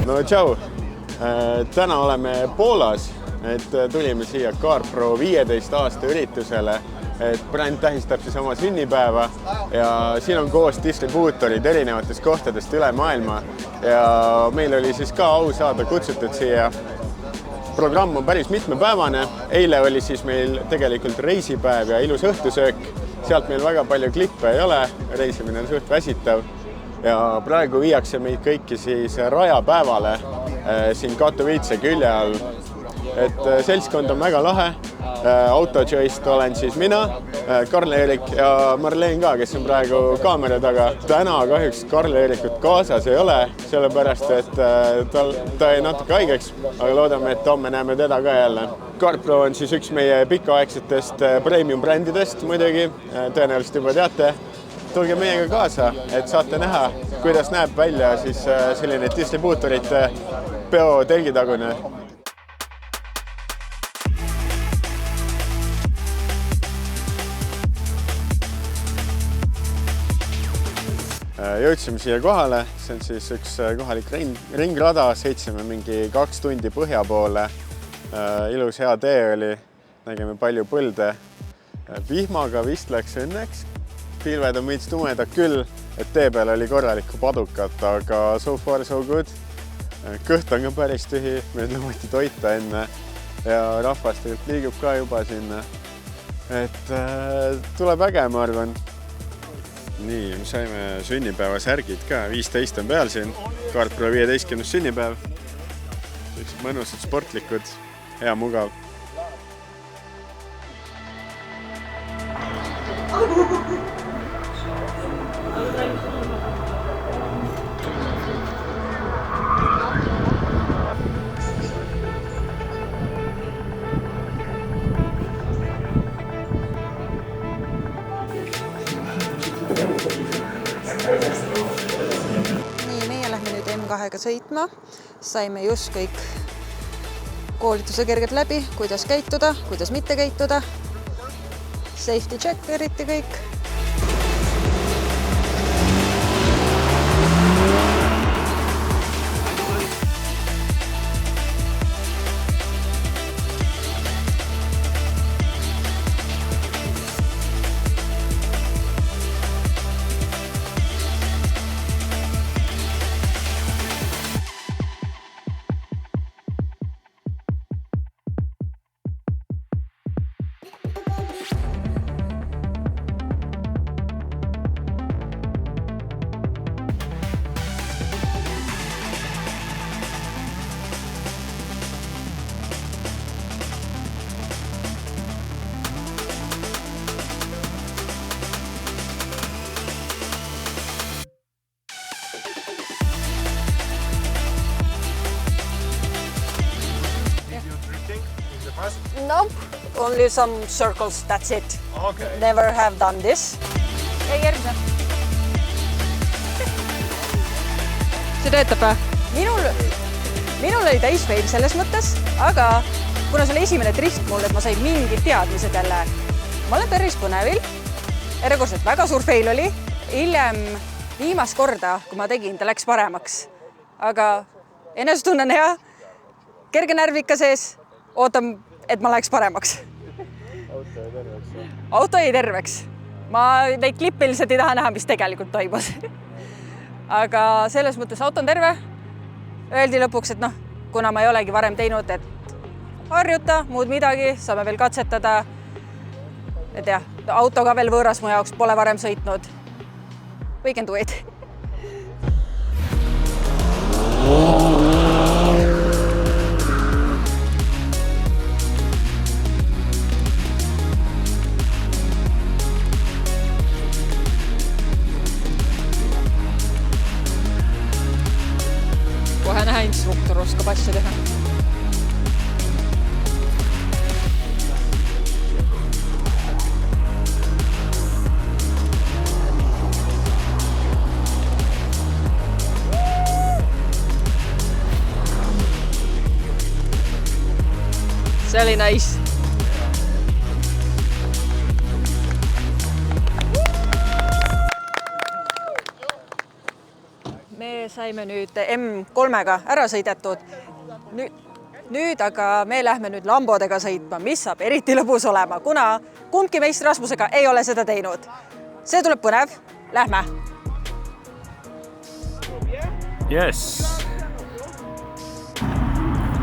No tšau! Täna oleme Poolas, et tulime siia CarPro 15 aasta üritusele, et bränd tähistab siis oma sünnipäeva ja siin on koos distribuutorid erinevatest kohtadest üle maailma ja meil oli siis ka au saada kutsutud siia. Programm on päris mitmepäevane. Eile oli siis meil tegelikult reisipäev ja ilus õhtusöök. Sealt meil väga palju klippe ei ole, reisimine on suht väsitav ja praegu viiakse meid kõiki siis rajapäevale siin Katowice külje all. Et seltskond on väga lahe. Autojoyst olen siis mina, Karl-Erik ja Marleen ka, kes on praegu kaamera taga. Täna kahjuks Karl-Erikut kaasas ei ole, sellepärast, et ta jäi natuke haigeks, aga loodame, et homme näeme teda ka jälle. CarPro on siis üks meie pikaaegsetest premium brändidest muidugi, tõenäoliselt juba teate. Tulge meiega kaasa, et saate näha, kuidas näeb välja siis selline distribuutorite peo telgitagune. Jõudsime siia kohale, see on siis üks kohalik ringrada, sõitsime mingi 2 tundi põhja poole. Ilus hea tee oli, nägime palju põlde. Vihmaga vist läks õnneks. Pilved on veits tumedad küll, et tee peal oli korralikku padukat, aga so far so good. Kõht on ka päris tühi, meil nõuti toita enne ja rahvast liigub ka juba sinna. Et tuleb äge, ma arvan. Nii, me saime sünnipäeva särgid ka, 15 on peal siin, CarPro 15 sünnipäev. Sellised mõnusad sportlikud, hea mugav. Nii, meie lähme nüüd M2-ga sõitma. Saime just kõik koolituse kergelt läbi, kuidas käituda, kuidas mitte käituda. Safety check eriti kõik. Nope, only some circles, that's it. Okay. Never have done this. Ja järgmine. See töötab või? Minul oli täis fail selles mõttes, aga kuna see oli esimene drift mul, et ma sain mingid teadmised jälle, ma olen päris põnevil. Järjekordselt väga suur fail oli. Hiljem viimast korda, kui ma tegin, ta läks paremaks. Aga enesetunne on hea, kerge närvika sees, ootan, et ma läheks paremaks. Auto jäi terveks. Ma neid klippe lihtsalt ei taha näha, mis tegelikult toimus. Aga selles mõttes auto on terve. Öeldi lõpuks, et kuna ma ei olegi varem teinud, et harjuta, muud midagi, saame veel katsetada. Et jah, auto ka veel võõras mu jaoks, pole varem sõitnud. We can do it. Kohe näha instruktor oskab asja teha. See oli nice. Me me saime nüüd M3-ga ära sõidetud. Nüüd aga me lähme nüüd Lambodega sõitma, mis saab eriti lõbus olema, kuna kumbki meist Rasmusega ei ole seda teinud. See tuleb põnev. Lähme! Yes.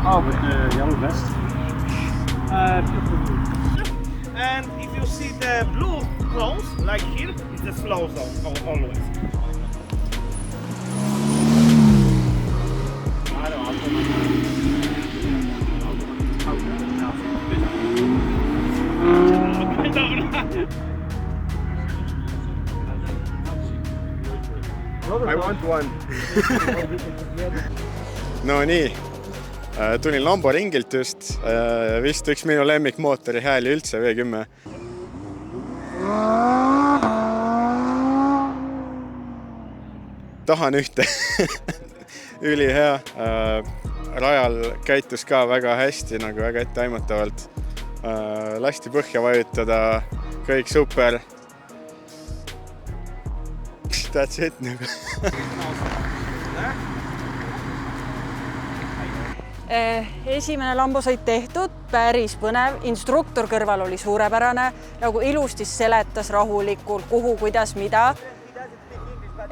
Oh, with the yellow vest. And if you see the blue cones, like here, it's the slow zone always. I want one. No nii, tulin Lambo ringilt just, vist üks minu lemmikmootori hääli üldse, V10. Tahan ühte. Ülihea. Rajal käitus ka väga hästi, nagu väga etteaimatavalt. Lasti põhja vajutada, kõik super. That's it nagu. Esimene lambosõit tehtud, päris põnev. Instruktor kõrval oli suurepärane, nagu ilusti seletas rahulikult, kuhu, kuidas, mida.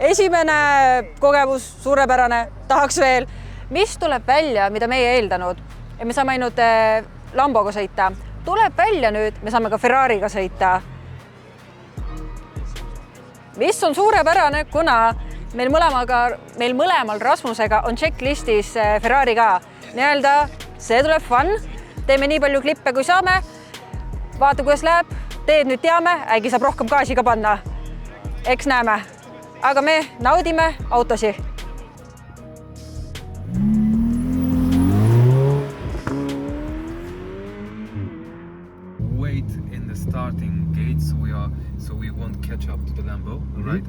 Esimene kogemus, suurepärane, tahaks veel. Mis tuleb välja, mida meie eeldanud? Ja me saame ainult Lamboga sõita. Tuleb välja nüüd, me saame ka Ferrariga sõita. Mis on suurepärane, kuna meil mõlemal Rasmusega on checklistis Ferrari ka. Nii-öelda see tuleb fun. Teeme nii palju klippe, kui saame. Vaata, kuidas läheb. Teed nüüd teame, äkki saab rohkem gaasi ka panna. Eks näeme. Aga me naudime autosi. Wait in the starting gate so we won't catch up to the Lambo, right?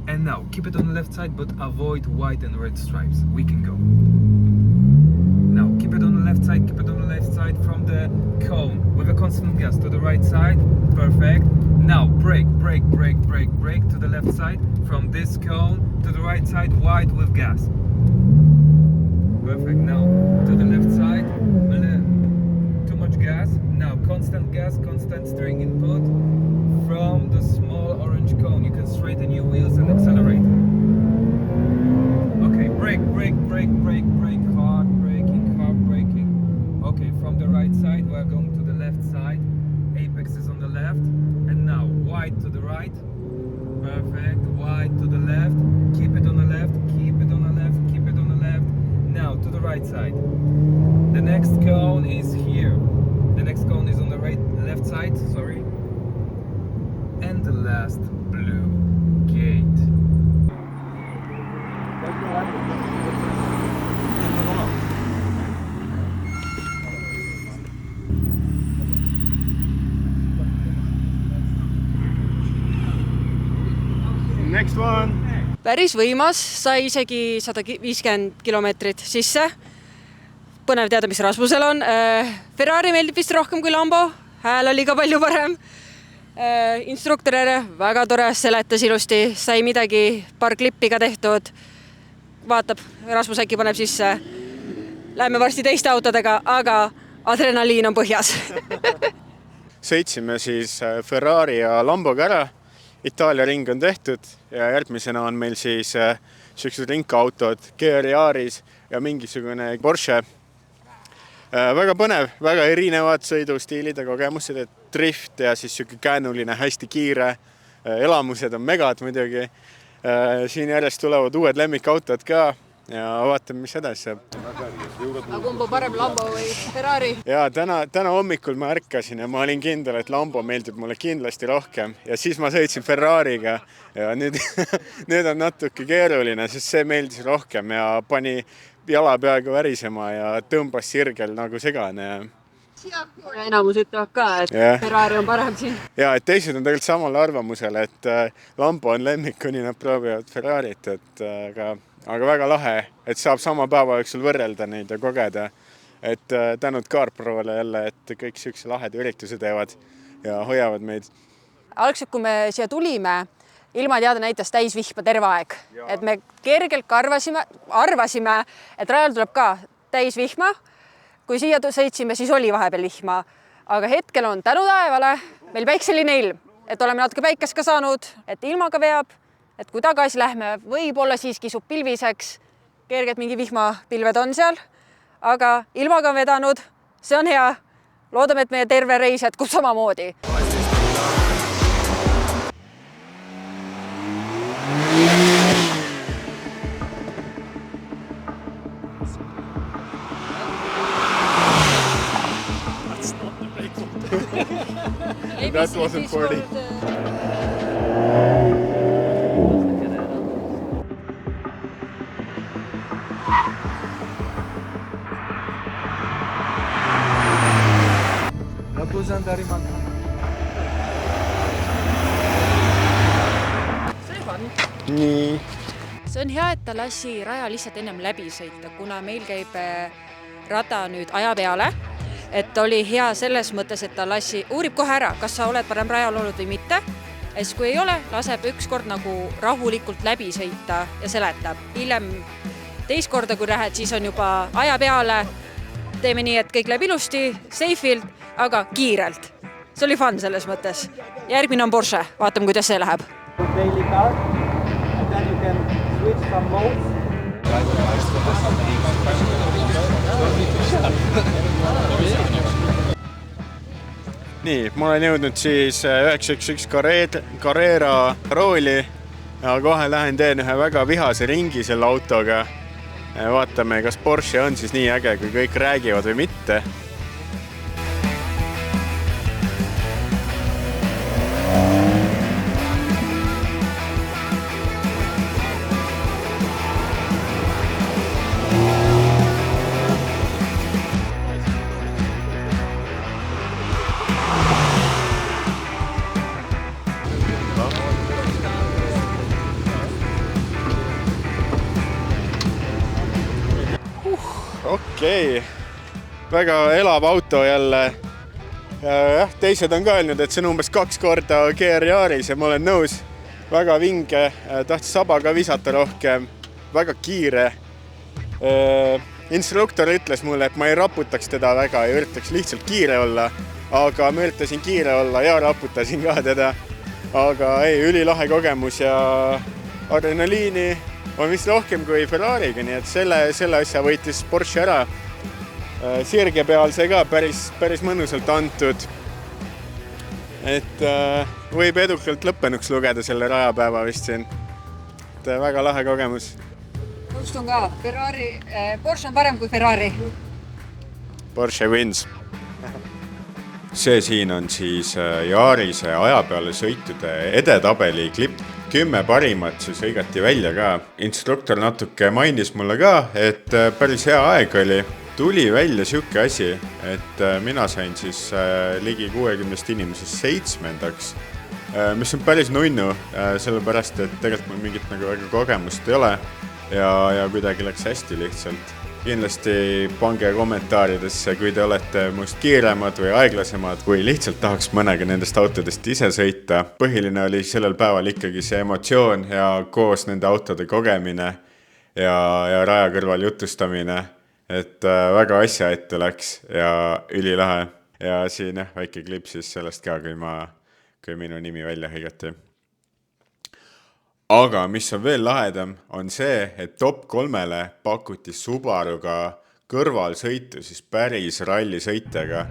And now keep it on the left side, but avoid white and red stripes. We can go. Now keep it on the left side, from the cone with a constant gas to the right side. Perfect. Now brake to the left side from this cone to the right side, white with gas. Perfect. Now to the left side. Too much gas. Now constant gas, constant steering input from the small orange cone. You can straighten your wheels and accelerate. Okay, brake, hard braking. Okay, from the right side, we're going to the left side. Apex is on the left. And now, wide to the right. Perfect, wide to the left. Keep it on the left, keep it on the left. Now, to the right side. The next cone is here. The next cone is on the left side, sorry. And the last blue gate. Next one. Päris võimas, sai isegi 150 kilomeetrit sisse. Põnev teada, mis Rasmusel on. Ferrari meeldib vist rohkem kui Lambo. Hääl oli ka palju parem. Instruktorere väga tore, seletas ilusti. Sai midagi, paar klippi ka tehtud. Vaatab, Rasmus äkki paneb sisse. Läheme varsti teiste autodega, aga adrenaliin on põhjas. Sõitsime siis Ferrari ja Lamboga ära. Itaalia ring on tehtud ja järgmisena on meil siis sellised rinkautod, GR Yaris ja mingisugune Porsche. Väga põnev, väga erinevad sõidustiilid ja kogemused, et drift ja siis selline käänuline, hästi kiire. Elamused on megad muidugi. Siin järjest tulevad uued lemmikautod ka ja vaatame, mis edasi saab. Aga kumb on parem, Lambo või Ferrari? Ja täna hommikul ma ärkasin ja ma olin kindel, et Lambo meeldib mulle kindlasti rohkem. Ja siis ma sõitsin Ferrariga ja nüüd on natuke keeruline, sest see meeldis rohkem ja pani jala peaaegu värisema ja tõmbas sirgel nagu segane. Enamus ütlevad ka, et Ferrari on parem siin. Ja, et teised on tegelikult samal arvamusel, et Lambo on lemmik, kuni nad proovivad Ferrarit, aga väga lahe, et saab sama päeva jooksul võrrelda neid ja kogeda. Et tänud CarProle jälle, et kõik sellised lahede ürituse teevad ja hoiavad meid. Algselt, kui me siia tulime, ilmateade näitas täisvihma terve aeg. Et me kergelt arvasime, et rajal tuleb ka täisvihma. Kui siia sõitsime, siis oli vahepeal vihma. Aga hetkel on tänu taevale meil päikseline ilm, et oleme natuke päikest ka saanud, et ilmaga veab, et kui tagasi lähme, võib-olla siis kisub pilviseks, kergelt mingi vihmapilved on seal, aga ilmaga on vedanud, see on hea. Loodame, et meie terve reis jätkub samamoodi. That wasn't 40. Nii. See on hea, et ta lasi raja lihtsalt ennem läbi sõita, kuna meil käib rada nüüd aja peale. Et oli hea selles mõttes, et ta uurib kohe ära, kas sa oled parem rajal olnud või mitte. Siis kui ei ole, laseb ükskord nagu rahulikult läbi sõita ja seletab. Hiljem teist korda, kui lähed, siis on juba aja peale. Teeme nii, et kõik läheb ilusti, safeilt, aga kiirelt. See oli fun selles mõttes. Järgmine on Porsche. Vaatame, kuidas see läheb. Daily car, and then you can switch some modes. Nii, ma olen jõudnud siis 911 Carrera rooli ja kohe lähen teen ühe väga vihase ringi selle autoga. Vaatame, kas Porsche on siis nii äge, kui kõik räägivad või mitte. Okei, väga elav auto jälle. Teised on ka öelnud, et see on umbes 2 korda GR Yaris ja ma olen nõus. Väga vinge, tahtis saba ka visata rohkem, väga kiire. Instruktor ütles mulle, et ma ei raputaks teda väga ja üritaks lihtsalt kiire olla, aga ma üritasin kiire olla ja raputasin ka teda. Aga ülilahe kogemus ja adrenaliini on vist rohkem kui Ferrariga, nii et selle asja võitis Porsche ära. Sirge peal see ka päris mõnusalt antud. Et võib edukalt lõppenuks lugeda selle rajapäeva vist siin. Et väga lahe kogemus. Nõustun ka. Porsche on parem kui Ferrari. Porsche wins. See siin on siis Yarise aja peale sõitude edetabeli klipp. 10 parimat siis hõigati välja ka. Instruktor natuke mainis mulle ka, et päris hea aeg oli. Tuli välja siuke asi, et mina sain siis ligi 60 inimesest 7. Mis on päris nunnu, sellepärast, et tegelikult mul mingit nagu väga kogemust ei ole ja kuidagi läks hästi lihtsalt. Kindlasti pange kommentaaridesse, kui te olete must kiiremad või aeglasemad või lihtsalt tahaks mõnega nendest autodest ise sõita. Põhiline oli sellel päeval ikkagi see emotsioon ja koos nende autode kogemine ja raja kõrval jutustamine. Et väga asja ette läks ja ülilahe. Ja siin väike klipp siis sellest ka, kui minu nimi välja hõigati. Aga mis on veel lahedam, on see, et top 3-le pakuti Subaruga kõrvalsõitu siis päris rallisõitjaga.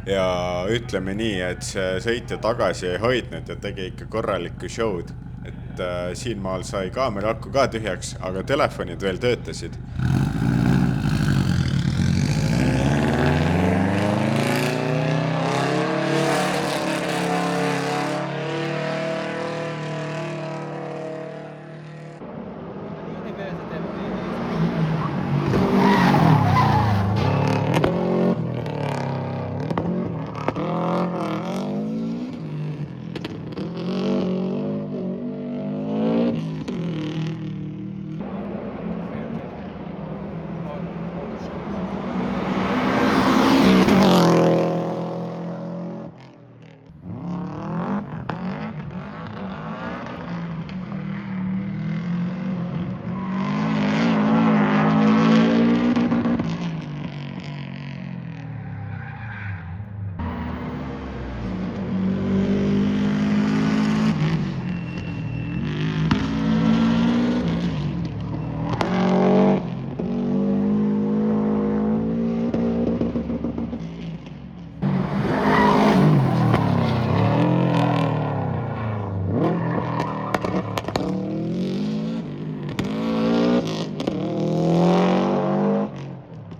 Ja ütleme nii, et see sõitja tagasi ei hoidnud ja tegi ikka korralikku show'd. Et siin maal sai kaameraku ka tühjaks, aga telefonid veel töötasid.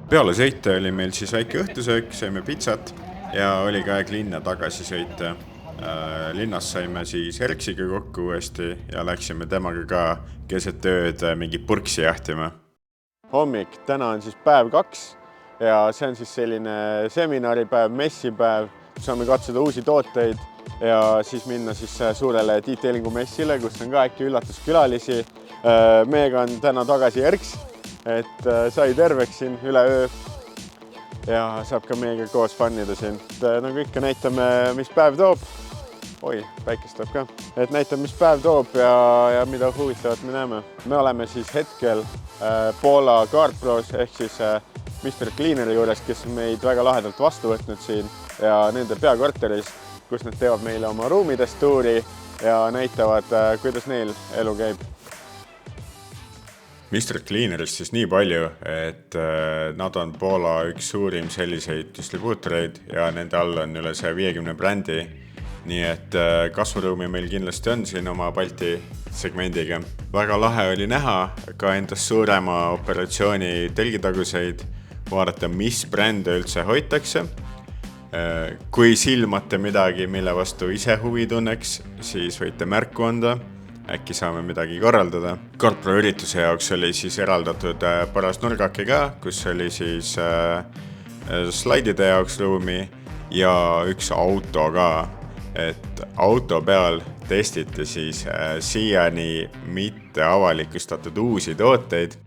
Peale sõite oli meil siis väike õhtusöök, saime pitsat ja oli ka aeg linna tagasi sõita. Linnas saime siis Erksiga kokku uuesti ja läksime temaga ka keset ööd mingi purksi jahtima. Hommik, täna on siis päev 2 ja see on siis selline seminaripäev, messipäev, saame katsuda uusi tooteid ja siis minna siis suurele detailingu messile, kus on ka äkki üllatuskülalisi. Meiega on täna tagasi Erks, et sai terveks siin üle öö ja saab ka meiega koos fannida siin. Nagu ikka näitame, mis päev toob. Oi, päikest tuleb ka. Et näitame, mis päev toob ja mida huvitavat me näeme. Me oleme siis hetkel Poola CarPros ehk siis Mr. Cleaneri juures, kes on meid väga lahedalt vastu võtnud siin ja nende peakorteris, kus nad teevad meile oma ruumidest tuuri ja näitavad, kuidas neil elu käib. Mr. Cleanerist siis nii palju, et nad on Poola üks suurim selliseid distribuutoreid ja nende all on üle 150 brändi. Nii et kasvuruumi meil kindlasti on siin oma Balti segmendiga. Väga lahe oli näha ka endast suurema operatsiooni telgitaguseid, vaadata, mis brände üldse hoitakse. Kui silmate midagi, mille vastu ise huvi tunneks, siis võite märku anda. Äkki saame midagi korraldada. CarPro ürituse jaoks oli siis eraldatud paras nurgake ka, kus oli siis slaidide jaoks ruumi ja üks auto ka. Et auto peal testiti siis siiani mitte avalikustatud uusi tooteid.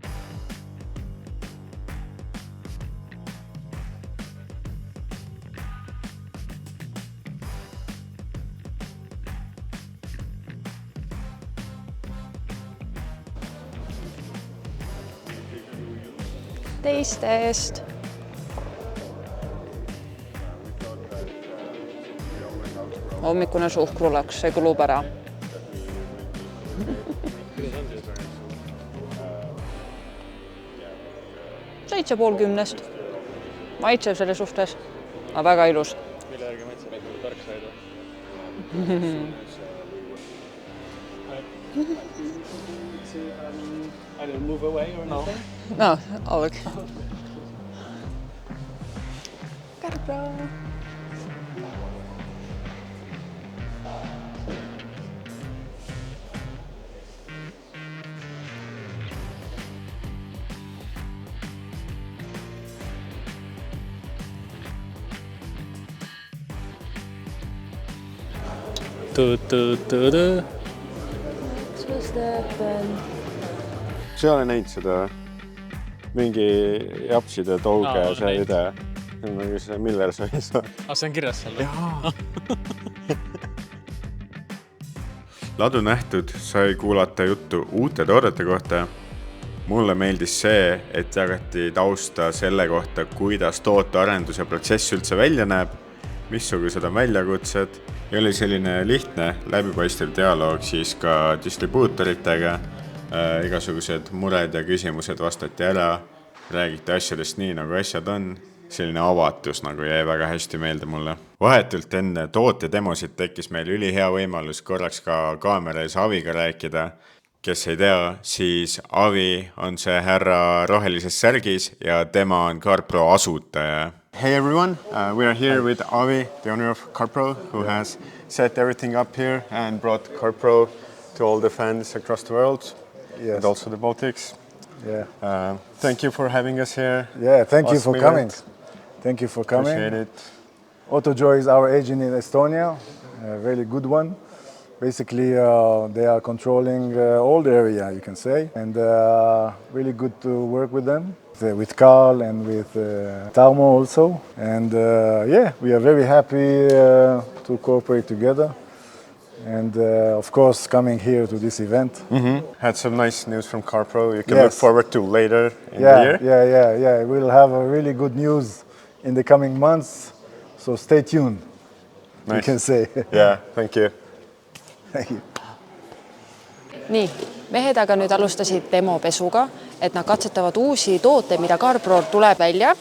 Teistest. Hommikune suhkrulaks, see kulub ära. Seitse pool 10. Maitsev selle suhtes, aga väga ilus. Mille järgi maitseb, et tark saida? I don't move away or anything? No, I'll look. CarPro. See ei ole näinud seda mingi japside touge ja see idee. Nagu see Miller sai seda. See on kirjas seal? Jaa. Ladu nähtud sai kuulata juttu uute toodete kohta. Mulle meeldis see, et jagati tausta selle kohta, kuidas tootearenduse protsess üldse välja näeb, missugused on väljakutsed ja oli selline lihtne läbipaistev dialoog siis ka distribuutoritega. Igasugused mured ja küsimused vastati ära, räägiti asjadest nii, nagu asjad on. Selline avatus nagu jäi väga hästi meelde mulle. Vahetult enne tootedemosid tekkis meil ülihea võimalus korraks ka kaamera ees Aviga rääkida. Kes ei tea, siis Avi on see härra rohelises särgis ja tema on CarPro asutaja. Hey everyone, we are here with Avi, the owner of CarPro, who has set everything up here and brought CarPro to all the fans across the world. Yes. And also the Baltics. Yeah. Thank you for having us here. Yeah, thank you for coming. Thank you for coming. Appreciate it. Autojoy is our agent in Estonia, a really good one. Basically, they are controlling all the area, you can say, and really good to work with them, with Carl and with Tarmo also. And yeah, we are very happy to cooperate together. And of course, coming here to this event. Mm-hmm. Had some nice news from CarPro you can look forward to later in the year. Yeah. We'll have a really good news in the coming months, so stay tuned, nice. You can say. Yeah, thank you. Thank you. Nii, mehed aga nüüd alustasid demopesuga, et nad katsetavad uusi tooteid, mida CarPro tuleb välja,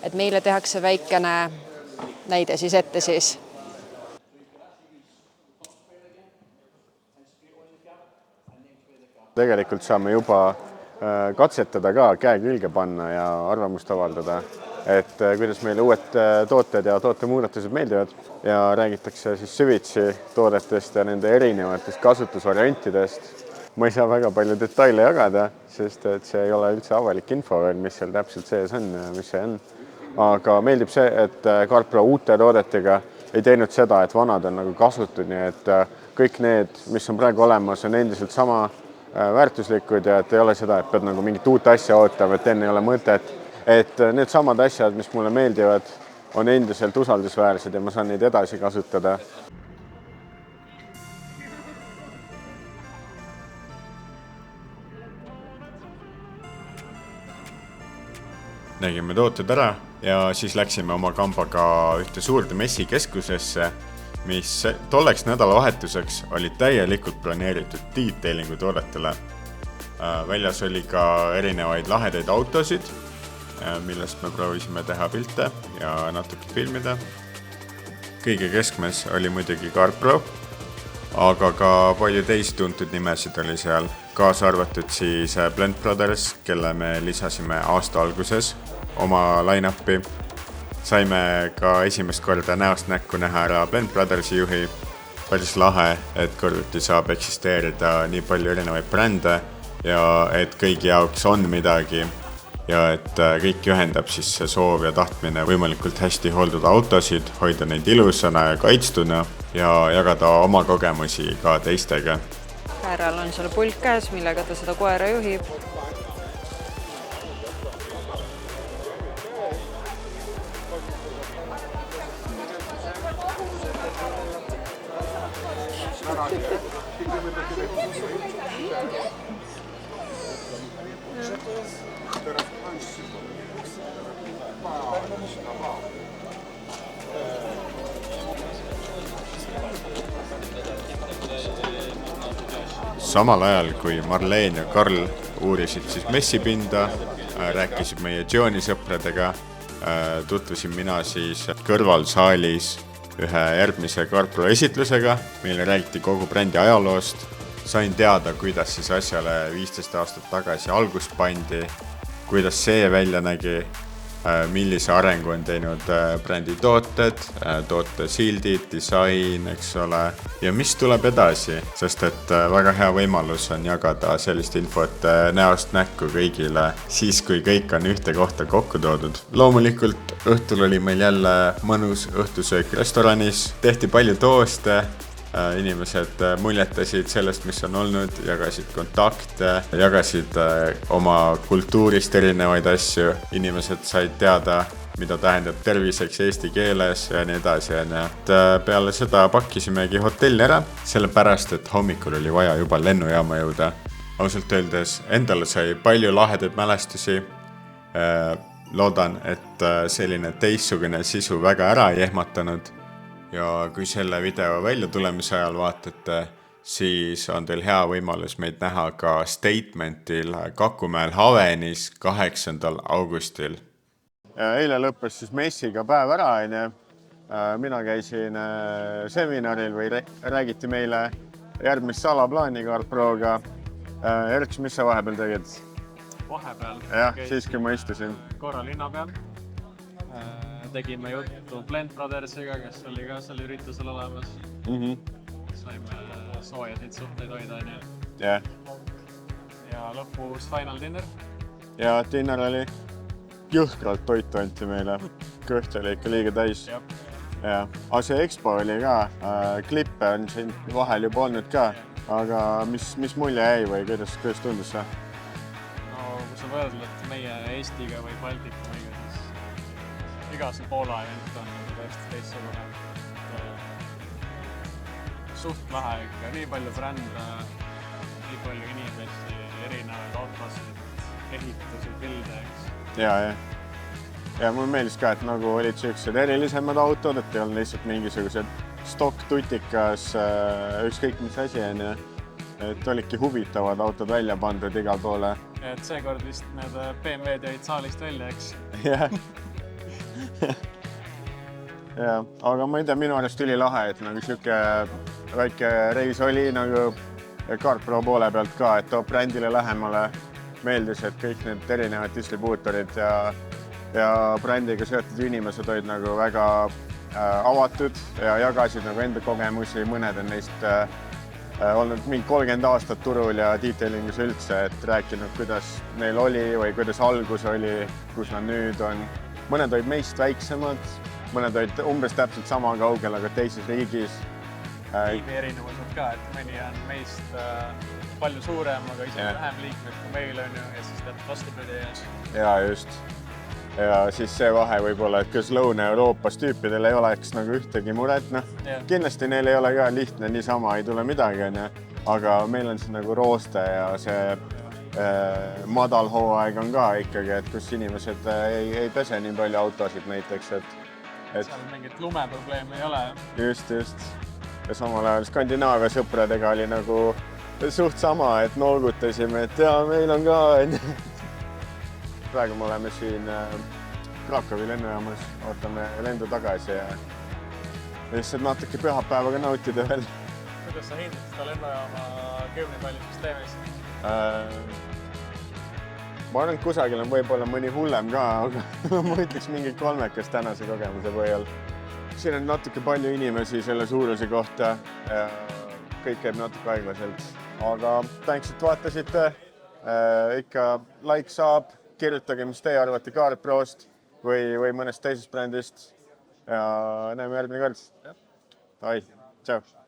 et meile tehakse väikene näide siis ette siis. Tegelikult saame juba katsetada ka, käe külge panna ja arvamust avaldada, et kuidas meile uued tooted ja tootemuudatused meeldivad ja räägitakse siis süvitsi toodetest ja nende erinevatest kasutusvariantidest. Ma ei saa väga palju detaile jagada, sest et see ei ole üldse avalik info veel, mis seal täpselt sees on ja mis see on. Aga meeldib see, et CarPro uute toodetega ei teinud seda, et vanad on nagu kasutud, nii et kõik need, mis on praegu olemas, on endiselt sama väärtuslikud ja et ei ole seda, et pead nagu mingit uut asja ootama, et enne ei ole mõtet. Et need samad asjad, mis mulle meeldivad, on endiselt usaldusväärsed ja ma saan neid edasi kasutada. Nägime tooted ära ja siis läksime oma kambaga ühte suurde messikeskusesse, mis tolleks nädalavahetuseks oli täielikult planeeritud detailingu toodetele. Väljas oli ka erinevaid lahedaid autosid, millest me proovisime teha pilte ja natuke filmida. Kõige keskmes oli muidugi CarPro, aga ka palju teisi tuntud nimesid oli seal, kaasa arvatud siis Blend Brothers, kelle me lisasime aasta alguses oma line-upi. Saime ka esimest korda näost näkku näha ära Blend Brothersi juhi. Päris lahe, et kõrvuti saab eksisteerida nii palju erinevaid brände ja et kõigi jaoks on midagi ja et kõik ühendab siis see soov ja tahtmine võimalikult hästi hooldada autosid, hoida neid ilusana ja kaitstuna ja jagada oma kogemusi ka teistega. Härral on seal pult käes, millega ta seda koera juhib. Samal ajal, kui Marleen ja Karl uurisid siis messipinda, rääkisid meie Gioni sõpradega, tutvusin mina siis kõrvalsaalis ühe järgmise CarPro esitlusega, mille räägiti kogu brändi ajaloost. Sain teada, kuidas siis asjale 15 aastat tagasi algust pandi, kuidas see välja nägi, millise arengu on teinud brändi tooted, toote sildid, disain, eks ole, ja mis tuleb edasi, sest et väga hea võimalus on jagada sellist infot näost näkku kõigile siis, kui kõik on ühte kohta kokku toodud. Loomulikult õhtul oli meil jälle mõnus õhtusöök restoranis, tehti palju tooste, inimesed muljetasid sellest, mis on olnud, jagasid kontakte, jagasid oma kultuurist erinevaid asju, inimesed said teada, mida tähendab terviseks eesti keeles ja nii edasi. Peale seda pakkisimegi hotelli ära, sellepärast, et hommikul oli vaja juba lennujaama jõuda. Ausalt öeldes endale sai palju lahedaid mälestusi. Loodan, et selline teistsugune sisu väga ära ei ehmatanud. Ja kui selle video välja tulemise ajal vaatate, siis on teil hea võimalus meid näha ka Statementil Kakumäel Havenis 8. augustil. Eile lõppes siis messiga päev ära. Mina käisin seminaril või räägiti meile järgmist salaplaani CarProga. Erks, mis sa vahepeal tegid? Vahepeal? Jah, siis kui ma istusin. Korra linna peal. Tegime juttu Blend Brothersiga, kes oli ka seal üritusel olemas. Saime soojasid suhteid hoida. Yeah. Ja lõpus final dinner. Ja dinner oli jõhkralt toitu anti meile. Kõht oli ikka liiga täis. Ja. Aga see expo oli ka. Klippe on siin vahel juba olnud ka. Aga mis mulje jäi või kuidas tundus see? No, kui sa võrdled meie Eestiga või Baltikumiga, igas Poola event on tõesti teistsugune. Suht vähe ikka, nii palju brände, nii palju inimesi, erinevaid autosid, ehitusi, pilde, eks. Ja mul meeldis ka, et nagu olid sellised erilisemad autod, et ei olnud lihtsalt mingisugused stokk tutikas, ükskõik mis asi on. Et olidki huvitavad autod välja pandud igal poole. Et seekord vist need BMW-d jäid saalist välja, eks. Jah. Ja, aga ma ei tea, minu arust üli lahe, et nagu siuke väike reis oli nagu CarPro poole pealt ka, et toob brändile lähemale meeldis, et kõik need erinevad distribuutorid ja brändiga seotud inimesed olid nagu väga avatud ja jagasid nagu enda kogemusi, mõned on neist olnud mingi 30 aastat turul ja detailingus üldse, et rääkinud, kuidas neil oli või kuidas algus oli, kus nad nüüd on. Mõned olid meist väiksemad, mõned olid umbes täpselt sama kaugel, aga teises riigis. Tiimi erinevused ka, et mõni on meist palju suurem, aga isegi vähem liikmed kui meil on ju, ja siis täpselt vastupidi. Ja just. Ja siis see vahe võib-olla, et kus Lõuna-Euroopas tüüpidel ei oleks nagu ühtegi muret, kindlasti neil ei ole ka lihtne, niisama ei tule midagi, aga meil on see nagu rooste ja see madal hooaeg on ka ikkagi, et kus inimesed ei pese nii palju autosid näiteks, et seal mingit lumeprobleemi ei ole. Just. Ja samal ajal Skandinaavia sõpradega oli nagu suht sama, et noogutasime, et jaa, meil on ka. Praegu me oleme siin Krakowi lennujaamas, ootame lendu tagasi ja lihtsalt natuke pühapäevaga nautida veel. Kuidas sa hindad seda lennujaama kümnepallisüsteemis? Ma arvan, et kusagil on võib-olla mõni hullem ka, aga ma ütleks mingi 3 tänase kogemuse põhjal. Siin on natuke palju inimesi selle suuruse kohta ja kõik käib natuke aeglaselt. Aga thanks, et vaatasite. Ikka like saab, kirjutage, mis teie arvate CarProst või mõnest teisest brändist ja näeme järgmine kord. Davai, tšau!